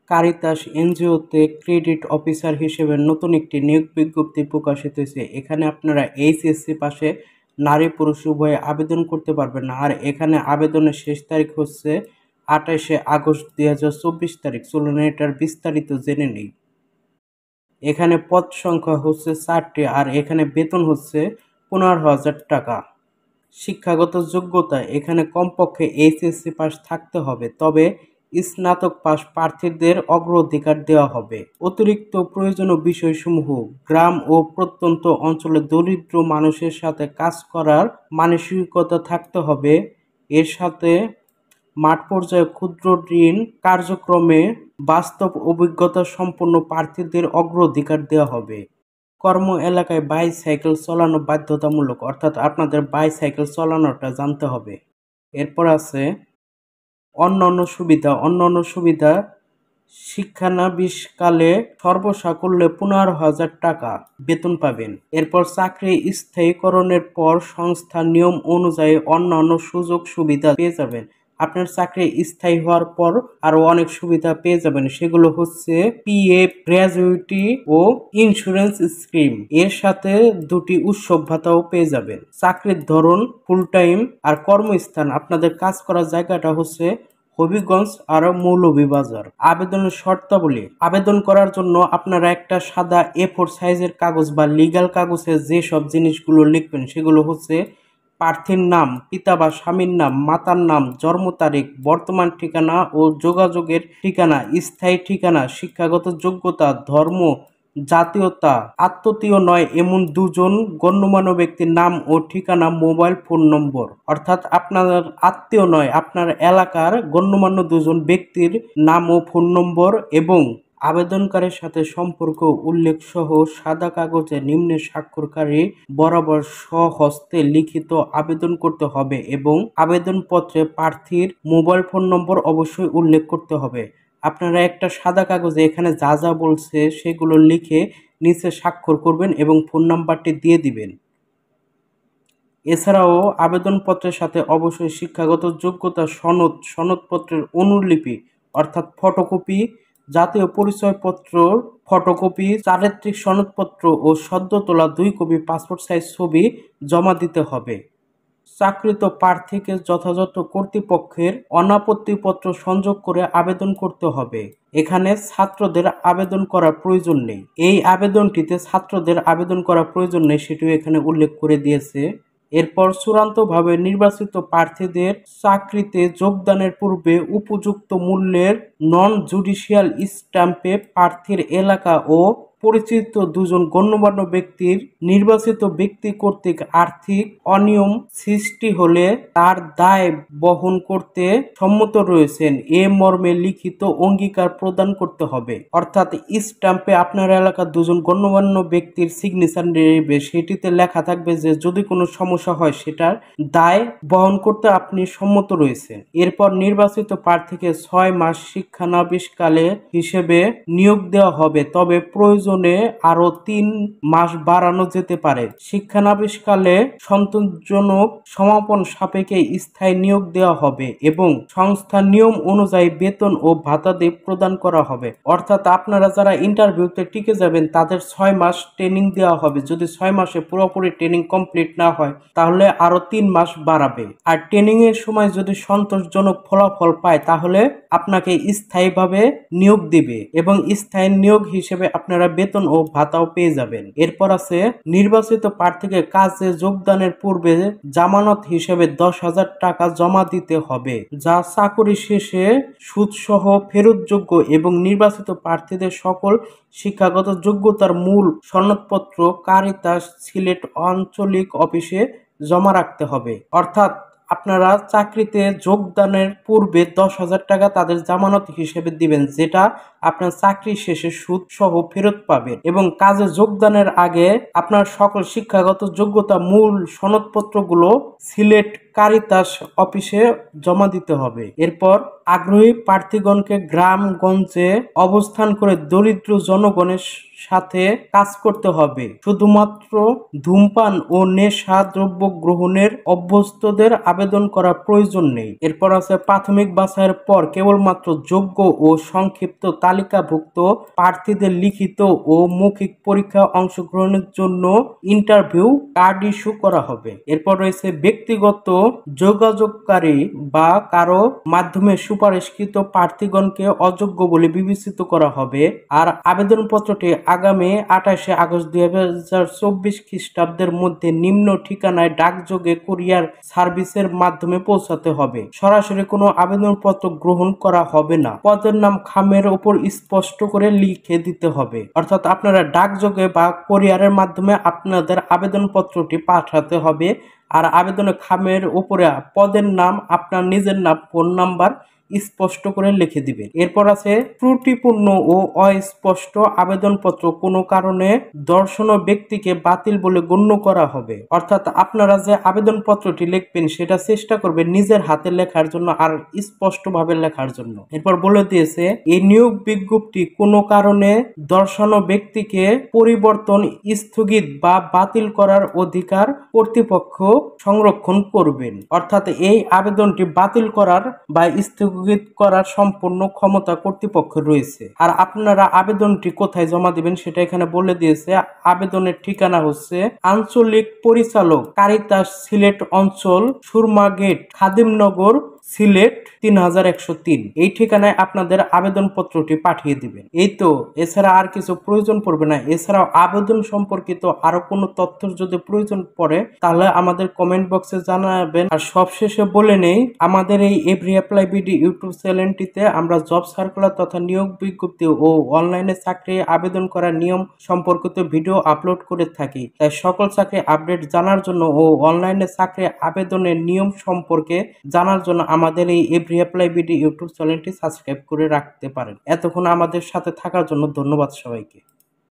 Caritas এনজিওতে credit officer হিসেবে নতুন একটি নিয়োগ বিজ্ঞপ্তি প্রকাশিত হয়েছে। এখানে আপনারা এইচএসসি পাশে নারী পুরুষ উভয়ে আবেদন করতে পারবেন। আর এখানে আবেদনের শেষ তারিখ হচ্ছে 28 আগস্ট 2024 তারিখ। চলুন এটার বিস্তারিত জেনে নিই। এখানে পদ সংখ্যা হচ্ছে 4টি আর এখানে বেতন হচ্ছে 15,000 টাকা। শিক্ষাগত যোগ্যতা এখানে কমপক্ষে এইচএসসি পাস থাকতে হবে, তবে স্নাতক পাস প্রার্থীদের অগ্রাধিকার দেওয়া হবে। অতিরিক্ত প্রয়োজনীয় বিষয়সমূহ: গ্রাম ও প্রত্যন্ত অঞ্চলে দরিদ্র মানুষের সাথে কাজ করার মানসিকতা থাকতে হবে। এর সাথে মাঠ পর্যায়ে ক্ষুদ্র ঋণ কার্যক্রমে বাস্তব অভিজ্ঞতা সম্পন্ন প্রার্থীদের অগ্রাধিকার দেওয়া হবে। কর্ম এলাকায় বাইসাইকেল চালানো বাধ্যতামূলক, অর্থাৎ আপনাদের বাইসাইকেল চালানোটা জানতে হবে। এরপর আছে অন্যান্য সুবিধা শিক্ষানবিশকালে সর্বসাকুল্যে 15,000 টাকা বেতন পাবেন। এরপর চাকরি স্থায়ীকরণের পর সংস্থার নিয়ম অনুযায়ী অন্যান্য সুযোগ সুবিধা পেয়ে যাবেন। আপনার চাকরি স্থায়ী হওয়ার পর আরো অনেক সুবিধা পেয়ে যাবেন। সেগুলো হচ্ছে পিএফ, গ্র্যাজুইটি ও ইন্স্যুরেন্স স্কিম। এর সাথে 2টি উৎসব ভাতাও পেয়ে যাবেন। চাকরির ধরন ফুল টাইম আর কর্মস্থান আপনাদের কাজ করার জায়গাটা হচ্ছে হবিগঞ্জ আর মৌলভীবাজার। আবেদনের শর্তাবলী: আবেদন করার জন্য আপনারা একটা সাদা A4 সাইজের কাগজ বা লিগ্যাল কাগজে যেসব জিনিসগুলো লিখবেন সেগুলো হচ্ছে প্রার্থীর নাম, পিতা বা স্বামীর নাম, মাতার নাম, জন্ম তারিখ, বর্তমান ঠিকানা ও যোগাযোগের ঠিকানা, স্থায়ী ঠিকানা, শিক্ষাগত যোগ্যতা, ধর্ম, জাতীয়তা, আত্মীয় নয় এমন 2জন গণ্যমান্য ব্যক্তির নাম ও ঠিকানা, মোবাইল ফোন নম্বর। অর্থাৎ আপনার আত্মীয় নয়, আপনার এলাকার গণ্যমান্য 2জন ব্যক্তির নাম ও ফোন নম্বর এবং আবেদনকারীর সাথে সম্পর্ক উল্লেখ সহ সাদা কাগজে নিম্নে স্বাক্ষরকারী বরাবর স্বহস্তে লিখিত আবেদন করতে হবে এবং আবেদনপত্রে প্রার্থীর মোবাইল ফোন নম্বর অবশ্যই উল্লেখ করতে হবে। আপনারা একটা সাদা কাগজে এখানে যা যা বলছে সেগুলো লিখে নিচে স্বাক্ষর করবেন এবং ফোন নাম্বারটি দিয়ে দিবেন। এছাড়াও আবেদনপত্রের সাথে অবশ্যই শিক্ষাগত যোগ্যতা সনদপত্রের অনুলিপি অর্থাৎ ফটোকপি, জাতীয় পরিচয়পত্র ফটোকপি, চারিত্রিক সনদপত্র ও সদ্য তোলা 2 কপি পাসপোর্ট সাইজ ছবি জমা দিতে হবে। চাকরিত প্রার্থীকে যথাযথ কর্তৃপক্ষের অনাপত্তিপত্র সংযোগ করে আবেদন করতে হবে। এখানে ছাত্রদের আবেদন করার প্রয়োজন নেই। এই আবেদনটিতে ছাত্রদের আবেদন করার প্রয়োজন নেই, সেটিও এখানে উল্লেখ করে দিয়েছে। এরপর চূড়ান্তভাবে নির্বাচিত প্রার্থীদের চাকরিতে যোগদানের পূর্বে উপযুক্ত মূল্যের নন জুডিশিয়াল স্ট্যাম্পে প্রার্থীর এলাকা ও পরিচিত 2জন গণ্যমান্য ব্যক্তির নির্বাচিত ব্যক্তি কর্তৃক আর্থিক অনিয়ম সৃষ্টি হলে তার দায় বহন করতে সম্মত রয়েছেন এ মর্মে লিখিত অঙ্গীকার প্রদান করতে হবে। অর্থাৎ স্ট্যাম্পে আপনার এলাকার 2জন গণ্যমান্য ব্যক্তির সিগনেচার নেবে, সেটিতে লেখা থাকবে যে যদি কোনো সমস্যা হয় সেটার দায় বহন করতে আপনি সম্মত রয়েছেন। এরপর নির্বাচিত প্রার্থীকে 6 মাস শিক্ষানবিশকালে হিসেবে নিয়োগ দেওয়া হবে, তবে প্রয়োজনে আরো 3 মাস বাড়ানো যেতে পারে। শিক্ষানবিশকালে সন্তোষজনক সমাপন সাপেক্ষে স্থায়ী নিয়োগ দেওয়া হবে এবং সংস্থার নিয়ম অনুযায়ী বেতন ও ভাতাদি প্রদান করা হবে। অর্থাৎ আপনারা যারা ইন্টারভিউতে টিকে যাবেন তাদের 6 মাস ট্রেনিং দেওয়া হবে। যদি 6 মাসে পুরোপুরি ট্রেনিং কমপ্লিট না হয় তাহলে আরো 3 মাস বাড়াবে। আর ট্রেনিং এর সময় যদি সন্তোষজনক ফলাফল পায় তাহলে আপনাকে স্থায়ীভাবে নিয়োগ দিবে এবং স্থায়ী নিয়োগ হিসেবে আপনারা বেতন ও ভাতাও পেয়ে যাবেন। এরপর আছে নির্বাচিত প্রার্থীকে কাজে যোগদানের পূর্বে জামানত হিসেবে 10,000 টাকা জমা দিতে হবে, যা চাকরি শেষে সুদসহ ফেরতযোগ্য এবং নির্বাচিত প্রার্থীদের সকল শিক্ষাগত যোগ্যতার মূল সনদপত্র কারিতাস সিলেট আঞ্চলিক অফিসে জমা রাখতে হবে। অর্থাৎ আপনারা চাকরিতে যোগদানের পূর্বে 10,000 টাকা তাদের জামানত হিসেবে দিবেন, যেটা আপনার চাকরি শেষে সুদ সহ ফেরত পাবেন এবং কাজে যোগদানের আগে আপনার সকল শিক্ষাগত যোগ্যতা মূল সনদপত্রগুলো সিলেট কারিতাস অফিসে জমা দিতে হবে। এরপর আগ্রহী প্রার্থীগণকে গ্রামগঞ্জে অবস্থান করে দরিদ্র জনগণের সাথে কাজ করতে হবে। শুধুমাত্র ধূমপান ও নেশা দ্রব্য গ্রহণের অভ্যস্তদের আবেদন করার প্রয়োজন নেই। এরপর আছে প্রাথমিক বাছাইয়ের পর কেবলমাত্র যোগ্য ও সংক্ষিপ্ত তালিকাভুক্ত প্রার্থীদের লিখিত ও মৌখিক পরীক্ষা অংশগ্রহণের জন্য ইন্টারভিউ কার্ড ইস্যু করা হবে। এরপর রয়েছে ব্যক্তিগত যোগাযোগকারী বা কারো মাধ্যমে সুপারিশকৃত প্রার্থীগণকে অযোগ্য বলে বিবেচিত করা হবে। আর আবেদনপত্রটি আগামী 28 আগস্ট 2024 খ্রিস্টাব্দের মধ্যে নিম্ন ঠিকানায় ডাকযোগে কুরিয়ার সার্ভিসের মাধ্যমে পৌঁছাতে হবে। সরাসরি কোনো আবেদনপত্র গ্রহণ করা হবে না। পদের নাম খামের উপর স্পষ্ট করে লিখে দিতে হবে। অর্থাৎ আপনারা ডাকযোগে বা কুরিয়ারের মাধ্যমে আপনাদের আবেদনপত্রটি পাঠাতে হবে। আর আবেদনের খামের উপরে পদের নাম, আপনার নিজের নাম, ফোন নাম্বার স্পষ্ট করে লিখে দিবেন। এরপর আছে ত্রুটিপূর্ণ ও অস্পষ্ট আবেদনপত্র কোনো কারণে দর্শনীয় ব্যক্তিকে বাতিল বলে গণ্য করা হবে। অর্থাৎ আপনারা যে আবেদনপত্রটি লিখবেন সেটা চেষ্টা করবেন নিজের হাতে লেখার জন্য আর স্পষ্টভাবে লেখার জন্য। এরপর বলে দিয়েছে এই নিয়োগ বিজ্ঞপ্তি কোনো কারণে দর্শনীয় ব্যক্তিকে পরিবর্তন, স্থগিত বা বাতিল করার অধিকার কর্তৃপক্ষ সংরক্ষণ করবেন। অর্থাৎ এই আবেদনটি বাতিল করার বা স্থগিত করার সম্পূর্ণ ক্ষমতা কর্তৃপক্ষের রয়েছে। আর আপনারা আবেদনটি কোথায় জমা দিবেন সেটা এখানে বলে দিয়েছে। আবেদনের ঠিকানা হচ্ছে আঞ্চলিক পরিচালক, কারিতাস, সিলেট অঞ্চল, সুরমা গেট, খাদিমনগর, সিলেট 3103। এই ঠিকানায় আপনাদের আবেদনপত্রটি পাঠিয়ে দিবেন। এই তো, এছাড়া আর কিছু প্রয়োজন পড়বে না। এছাড়াও আবেদন সম্পর্কিত আরো কোনো তথ্য যদি প্রয়োজন পড়ে তাহলে আমাদের কমেন্ট বক্সে জানাবেন। আর সবশেষে বলে নেই, আমাদের এই এভরি অ্যাপ্লাই বিডি ইউটিউব চ্যানেলটিতে আমরা জব সার্কুলার তথা নিয়োগ বিজ্ঞপ্তি ও অনলাইনে চাকরি আবেদন করার নিয়ম সম্পর্কিত ভিডিও আপলোড করে থাকি। তাই সকল চাকরি আপডেট জানার জন্য ও অনলাইনে চাকরি আবেদনের নিয়ম সম্পর্কে জানার জন্য আমাদের এই এভরি অ্যাপ্লাই বিডি ইউটিউব চ্যানেলটি সাবস্ক্রাইব করে রাখতে পারেন। এতক্ষণ আমাদের সাথে থাকার জন্য ধন্যবাদ সবাইকে।